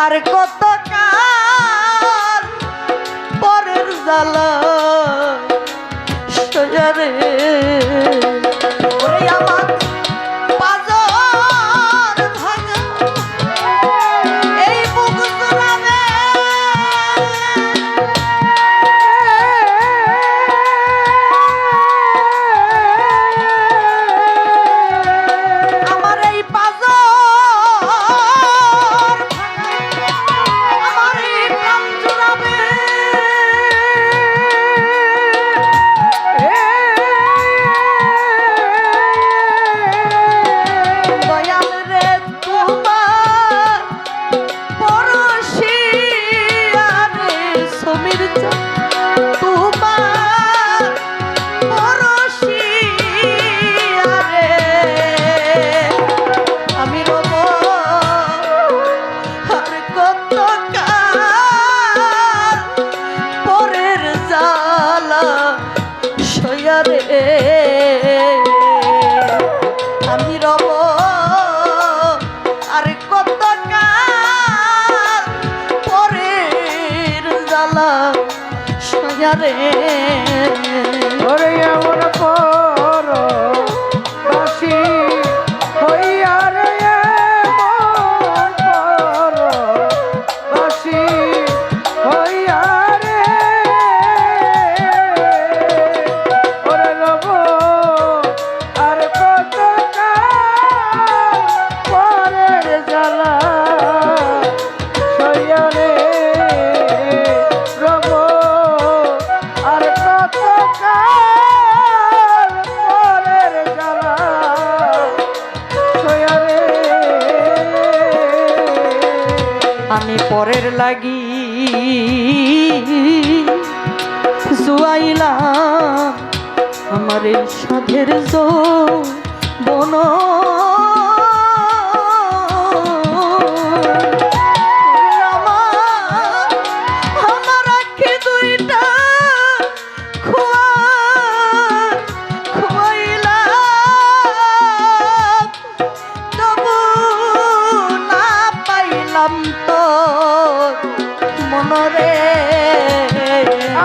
আর কত কাল পরের জ্বালা সজারে ওরে আমার পাজর ভাঙা এই বুক জুড়াবে আমার এই পাজর আমার এই প্রাণ জুড়াবে দয়াল রে তোমার পরশিয়া রে সমীর তোমার পরশিয়া রে আমি রব আর কত কাল পরের জ্বালা সইয়া রে আমি রব আর কত কাল পরের জ্বালা সইয়া রে ওরে এমন পর বাসি হইয়া রে এমন পর বাসি হইয়া রে ওরে রব আর কত কাল পরের জ্বালা সইয়া রে রব আর কত কাল পরের জ্বালা সইয়া রে আমি পরের লাগি জুয়াইলাম আমার এই সাধের বন আমার আখি দুইটা খুয়াইলাম তবু না পাইলাম তো মনরে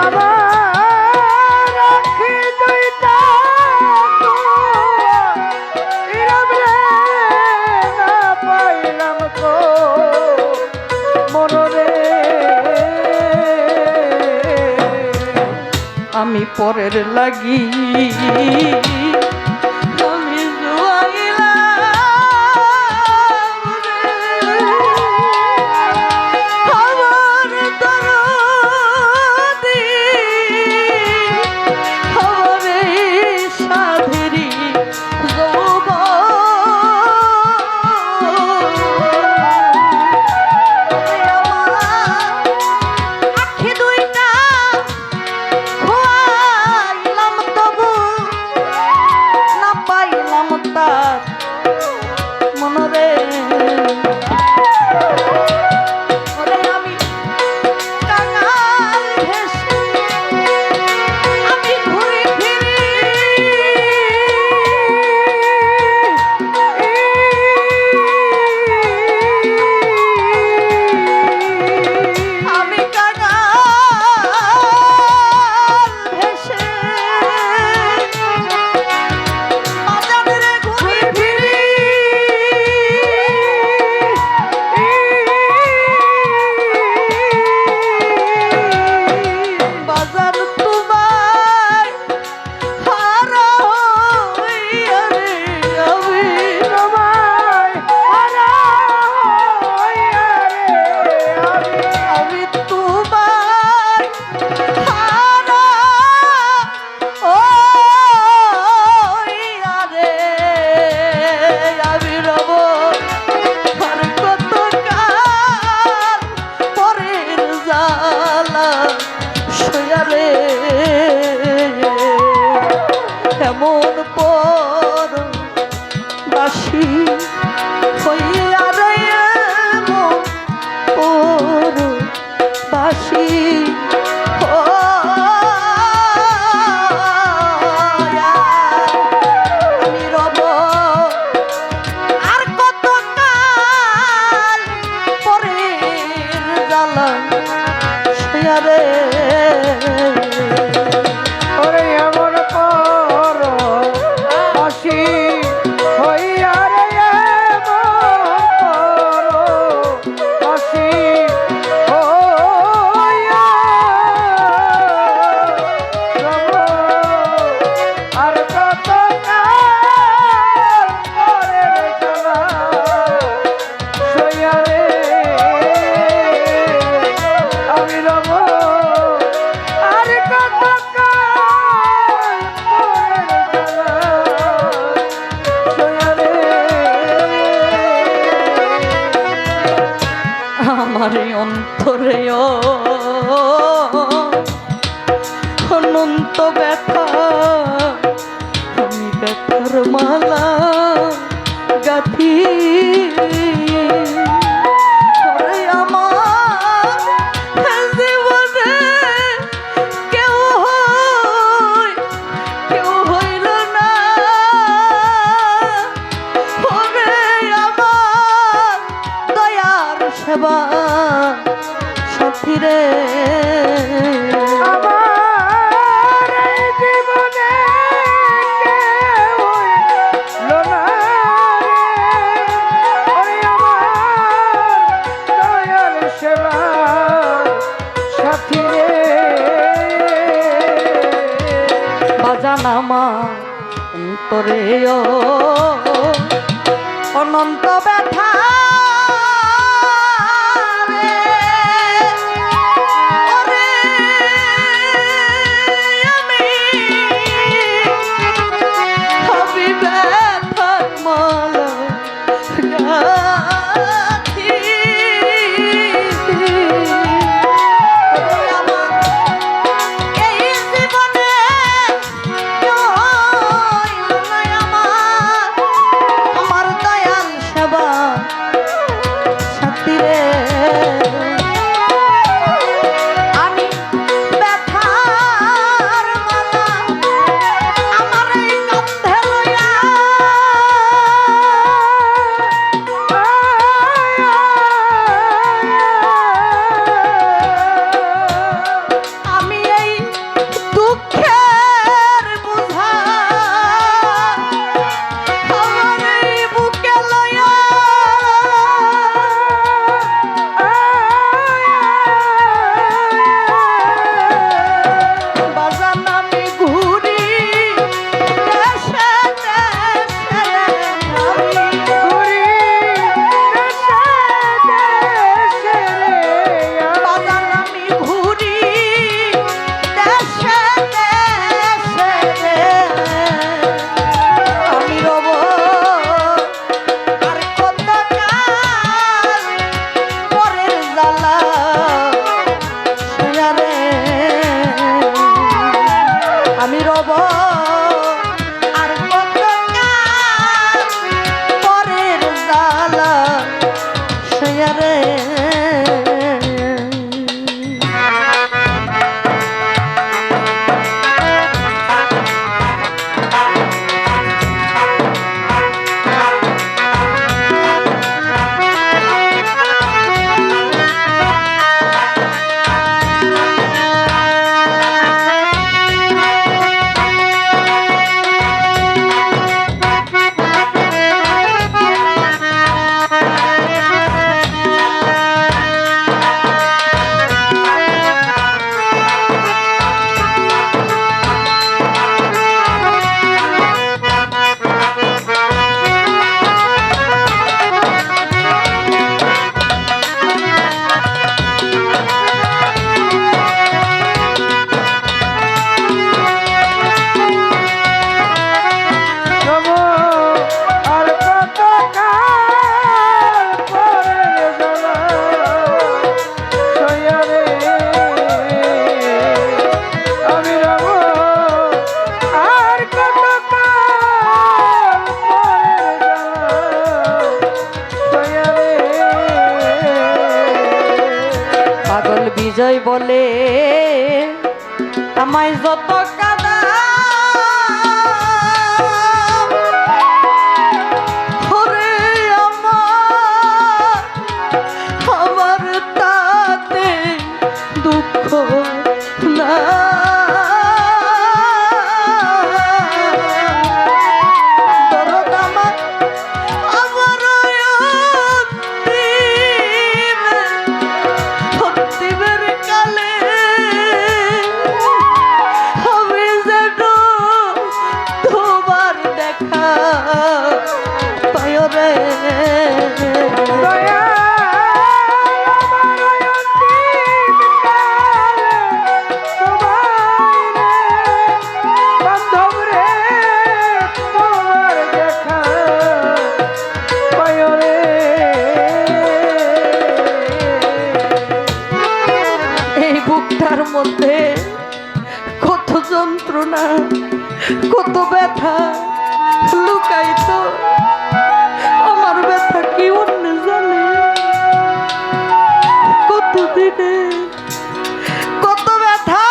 আমার আখি দুইটা ইরম রে না পাইলাম তো মনরে আমি পরের লাগি আমি জুয়াইলাম রে। আমার দরদি আমার এই সাধেরি আখি দুইটা খুয়াইলাম তবু আমার এই অন্তরে অনন্ত ব্যথা, আমি ব্যথার মালা গাথি। ওরে আমার জীবনে কেউ হইল না, ওরে আমার দয়ার সেবা সাথী রে। আমার এই জীবনে কেউ হইল না রে, ওরে আমার দয়াল সেবা সাথী রে। বাজান আমার অন্তরে অনন্ত ব্যথা রে। ওরে আমি হবি ব্যথার মালা গাথি। ওরে আমার এই জীবনে কেউ হইল না আমার দয়াল সেবা সাথী রে। আমি ব্যথার মালা আমার এই কাঁধে লইয়া, আমি এই দুঃখের বোঝা আমার এই বুকে লইয়া, বাজান আমি ঘুরি দেশে দেশে, আমি ঘুরি দেশে দেশে রে, বাজান আমি ঘুরি দেশে দেশে রে। আমি রব আর কত কাল পরের জ্বালা সইয়া রে। আমি রব আর কত কাল পরের জ্বালা সইয়া রে। তবু আর কত কাল পরের জ্বালা সইয়া রে। আমি রব আর কত কাল পরের জ্বালা সইয়া রে। পাগল বিজয় বলে আমায় যত কাদা, ওরে আমার তাতে দুঃখ না। দরদ আমার অন্তিমের কালে আমি মধ্যে কত যন্ত্রণা, কত ব্যথা লুকাইতো। আমার ব্যথা কি অন্য জানে? কত দিনে কত ব্যথা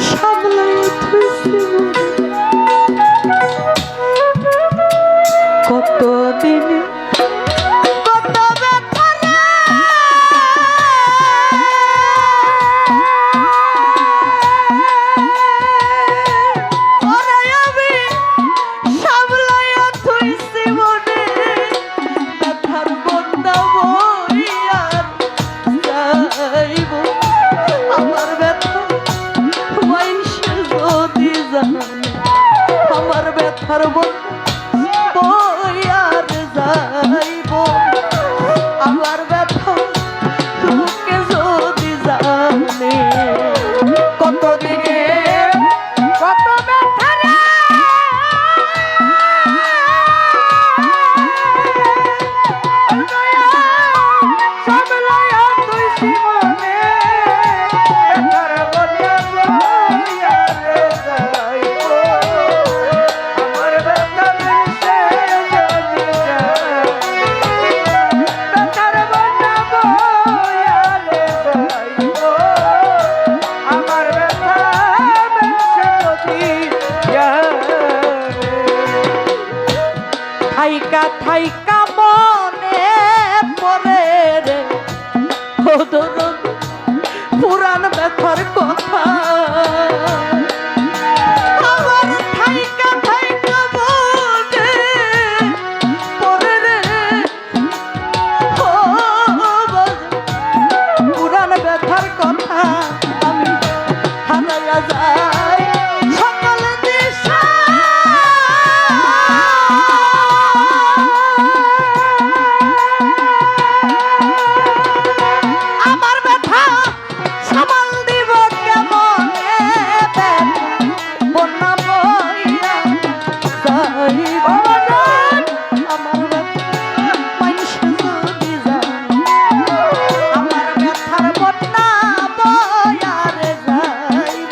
সামলাই কত দিনে কত ব্যথা আমি সামলাইয়া থইছি মনে। ব্যথার বন্যা বইয়ার যাইব। আমার ব্যথা মাইনসে যদি জানে, আমার ব্যথার বন্যা বইয়ার যাইব। আমার ব্যথা লোকে যদি জানে, কতদিনে কত ব্যথা রে সামলাইয়া থইছি মনে। ব্যথার বন্যা বইয়া রে যাইব। আমার ব্যথা মিশে যদি যায়। ব্যথার বন্যা বইয়া রে যাইব। আমার ব্যথা মিশে যদি যায়। থাইকা থাইকা মনে পড়ে রে ও দরদ পুরান ব্যথার কথা। আমার থাইকা থাইকা মনে পড়ে রে ও পুরান ব্যথার কথা। আমি হারাইয়া যাই সকল দিশা। আমার ব্যথা সামাল দিব কেমনে? বন্যা বইয়া যাইব। আমার ব্যথা মাইনসে যদি জানে, আমার ব্যথার বন্যা বইয়া রে যাইব।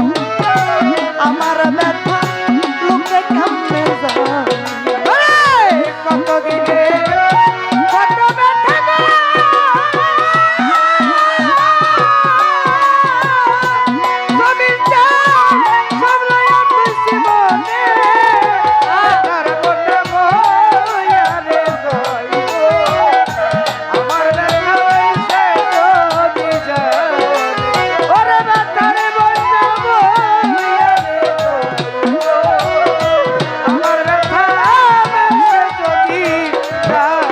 আমার ব্যথা লোকে কেমনে জানে? কতদিনে কত ব্যথা গো। জমির চাল সামলাইয়া থইছি মনে। ব্যথার বন্যা বইয়া রে যাইব। আমার ব্যথা হইছে যদি যায়। ওরে ব্যথার বন্যা বইয়া রে যাইব। আমার ব্যথা মিশে যদি যায়।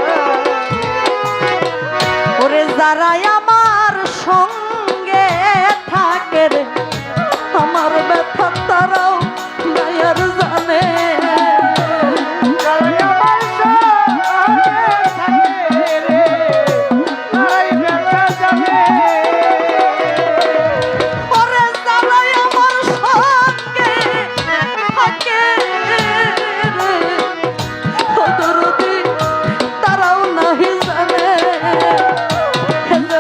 ওরে যারাই আমার সঙ্গে থাকে রে, আমার ব্যথা তারাও নায়ার জানে। যারাই আমার সঙ্গে থাকে রে, তারাই ব্যথা জানে। ওরে যারাই আমার সঙ্গে থাকে রে, ও দরদি তারাও নাহি জানে। হে যে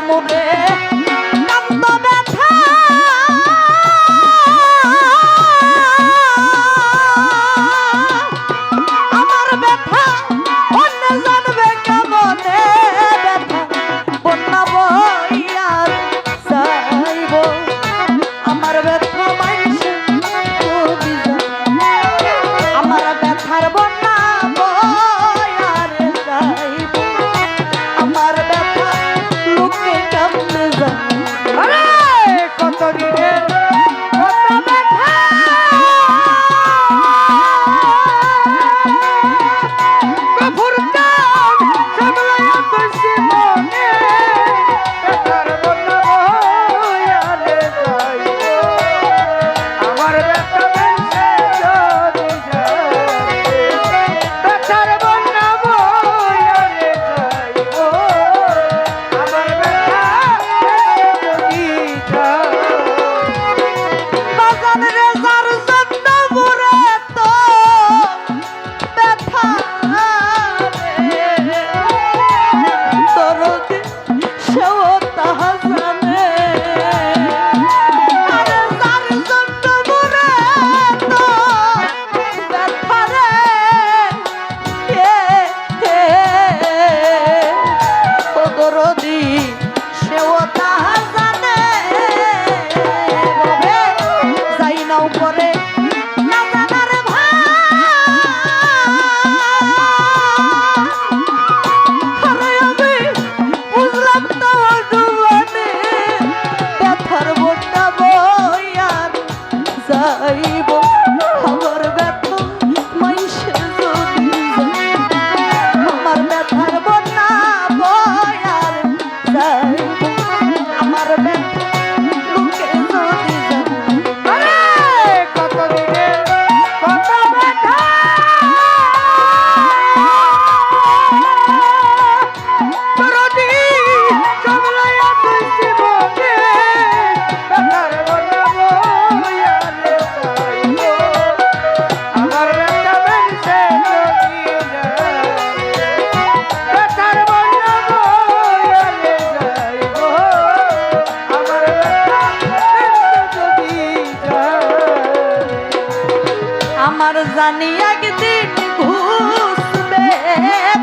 জানি একদিন ঘুষবে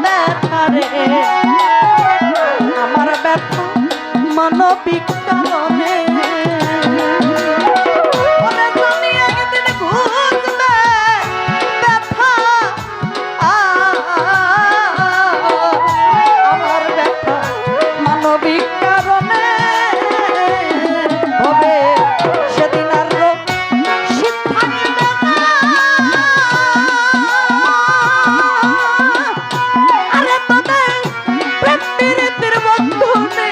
ব্যথারে আমার ব্যথা মানবিক কারণে ওরে জানি একদিন ঘুষবে ব্যথা আমার ব্যথা মানবিক কারণে হবে সেদিন আর রোগ শীত থাকবে না আরে তোদের প্রেম প্রীতির বন্ধনে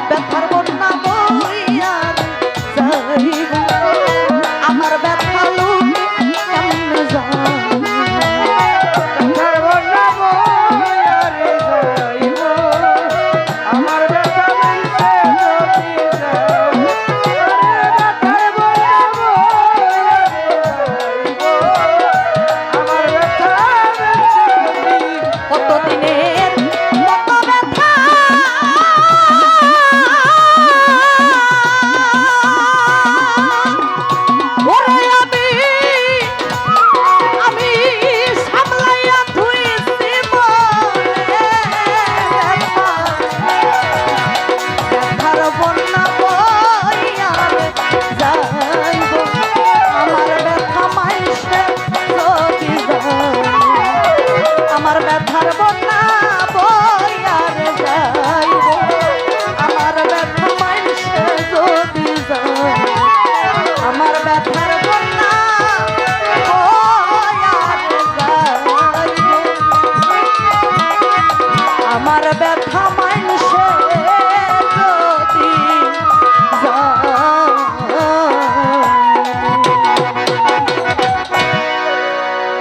ব্যথার বন্যা বইয়া যাইব আমার ব্যথা লোক কেমনে যায় ব্যথার বন্যা বইয়া রে যাইব আমার ব্যথা মিলছে যদি যায় ব্যথার বন্যা বইয়া রে যাইব আমার ব্যথা মিলছে যদি কতদিনের কত ব্যথা ওরে আমি সামলাইয়া ধুইছি মনে ব্যথার বন্যা বইয়া যাইব আমার ব্যথা মাইসে যদি যায় আমার ব্যথার বন্যা বইয়ার যাইব আমার ব্যথা মাইসে যদি যায় আমার ব্যথার বন্যা বইয়ার যাইব আমার ব্যথা মাইসে